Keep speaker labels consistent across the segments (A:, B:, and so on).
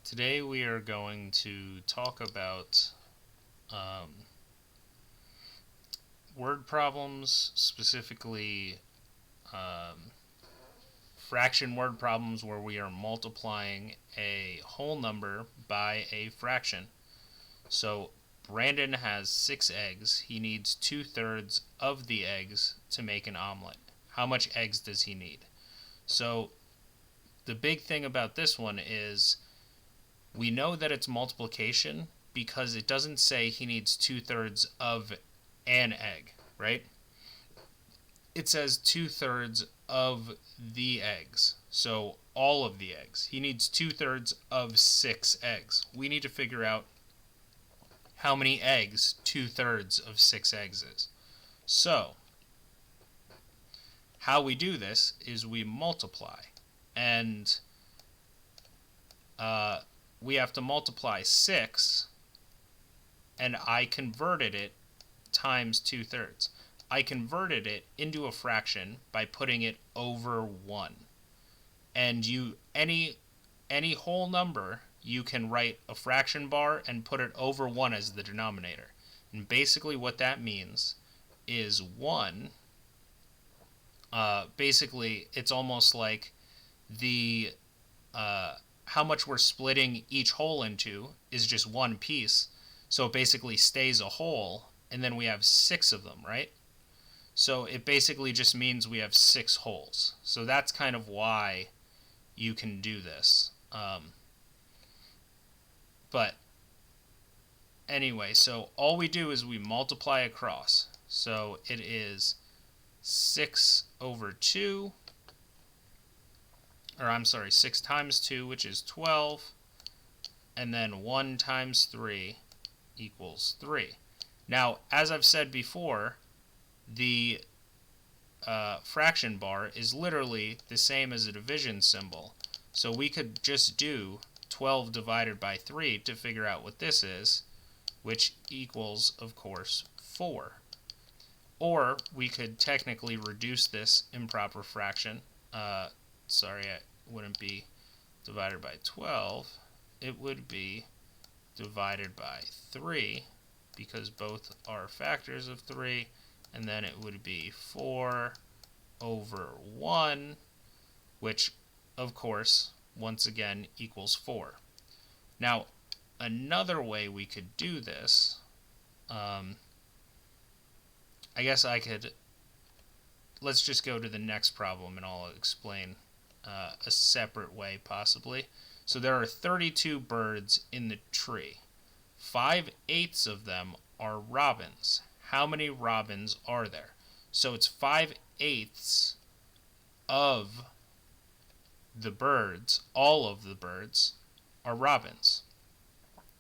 A: Today we are going to talk about word problems, specifically fraction word problems where we are multiplying a whole number by a fraction. So Brandon has 6 eggs. He needs 2/3 of the eggs to make an omelet. How much eggs does he need? So the big thing about this one is we know that it's multiplication because it doesn't say he needs 2/3 of an egg, right? It says 2/3 of the eggs. So all of the eggs. He needs 2/3 of 6 eggs. We need to figure out how many eggs 2/3 of 6 eggs is. So how we do this is we multiply. And we have to multiply 6, and I converted it times 2/3. I converted it into a fraction by putting it over 1. And any whole number, you can write a fraction bar and put it over 1 as the denominator. And basically what that means is 1, basically it's almost like the how much we're splitting each whole into is just one piece. So it basically stays a whole, and then we have 6 of them, right? So it basically just means we have 6 wholes. So that's kind of why you can do this. But anyway, so all we do is we multiply across. So it is 6 over 2, or I'm sorry, 6 times 2, which is 12, and then 1 times 3 equals 3. Now, as I've said before, the fraction bar is literally the same as a division symbol. So we could just do 12 divided by 3 to figure out what this is, which equals, of course, 4. Or we could technically reduce this improper fraction. Sorry, it wouldn't be divided by 12. It would be divided by 3, because both are factors of 3, and then it would be 4 over 1, which, of course, once again equals 4. Now, another way we could do this, I guess I could, let's just go to the next problem and I'll explain a separate way possibly. So there are 32 birds in the tree. 5/8 of them are robins. How many robins are there? So it's 5/8 of the birds, all of the birds, are robins.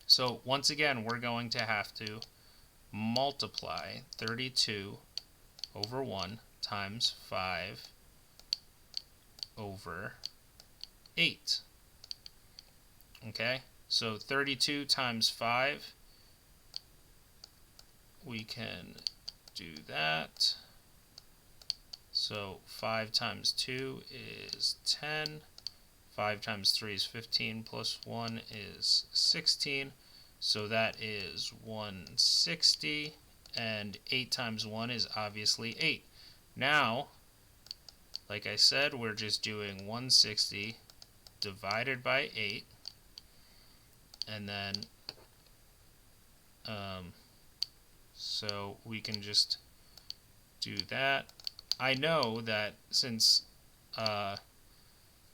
A: So once again, we're going to have to multiply 32 over 1 times 5 over 8. Okay, so 32 times 5, we can do that. So 5 times 2 is 10. 5 times 3 is 15, plus 1 is 16. So that is 160, and 8 times 1 is obviously 8. Now, like I said, we're just doing 160 divided by 8, and then so we can just do that. I know that since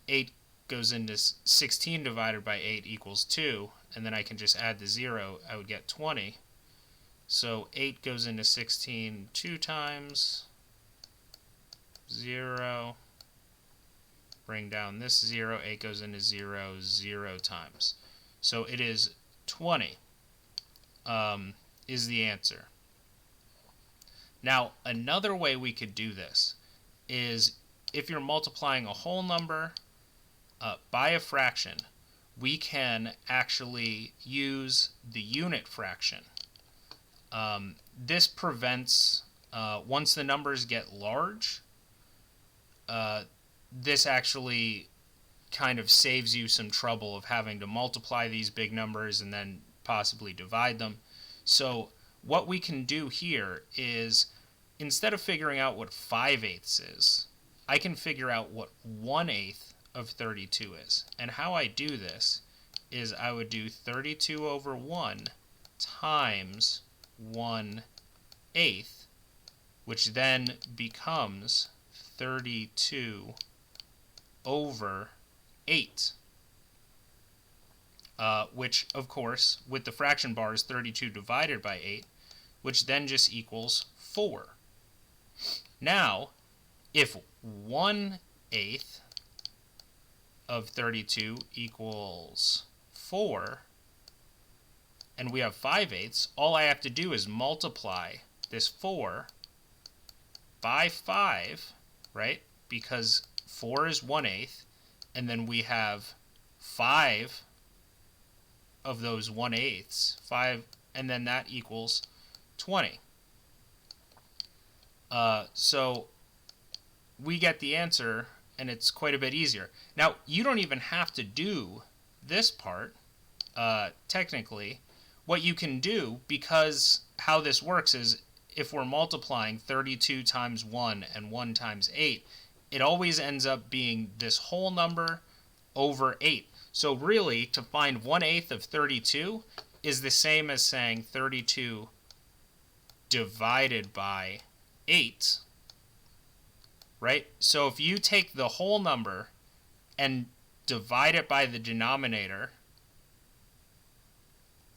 A: 8 goes into 16 divided by 8 equals 2, and then I can just add the 0, I would get 20. So 8 goes into 16 2 times, 0, bring down this 0, 8 goes into 0 0 times. So it is 20 is the answer. Now, another way we could do this is if you're multiplying a whole number by a fraction, we can actually use the unit fraction. This prevents, once the numbers get large, this actually kind of saves you some trouble of having to multiply these big numbers and then possibly divide them. So what we can do here is, instead of figuring out what 5/8 is, I can figure out what 1/8 of 32 is. And how I do this is I would do 32 over 1 times 1/8, which then becomes 32 over 8. Which, of course, with the fraction bar is 32 divided by 8, which then just equals 4. Now, if 1/8 of 32 equals 4, and we have 5/8, all I have to do is multiply this 4 by 5, right? Because 4 is 1/8, and then we have 5 of those 1/8, 5, and then that equals 20. So we get the answer, and it's quite a bit easier. Now, you don't even have to do this part, technically. What you can do, because how this works is, if we're multiplying 32 times 1 and 1 times 8, it always ends up being this whole number over 8. So really, to find 1/8 of 32 is the same as saying 32 divided by 8, right? So if you take the whole number and divide it by the denominator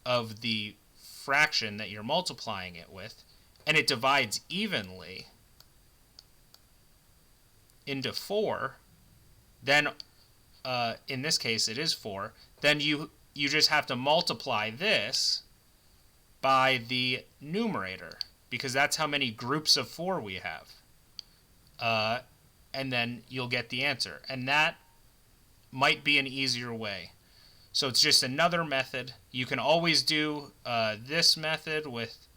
A: of the fraction that you're multiplying it with, and it divides evenly into 4, then in this case it is 4, then you just have to multiply this by the numerator, because that's how many groups of 4 we have. And then you'll get the answer. And that might be an easier way. So it's just another method. You can always do this method with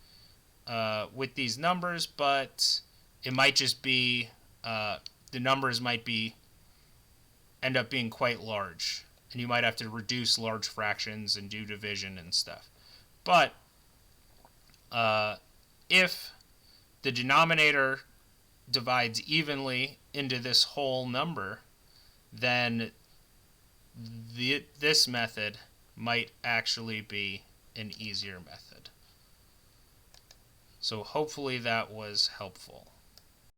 A: these numbers, but it might just be, the numbers might end up being quite large, and you might have to reduce large fractions and do division and stuff. But if the denominator divides evenly into this whole number, then this method might actually be an easier method. So hopefully that was helpful.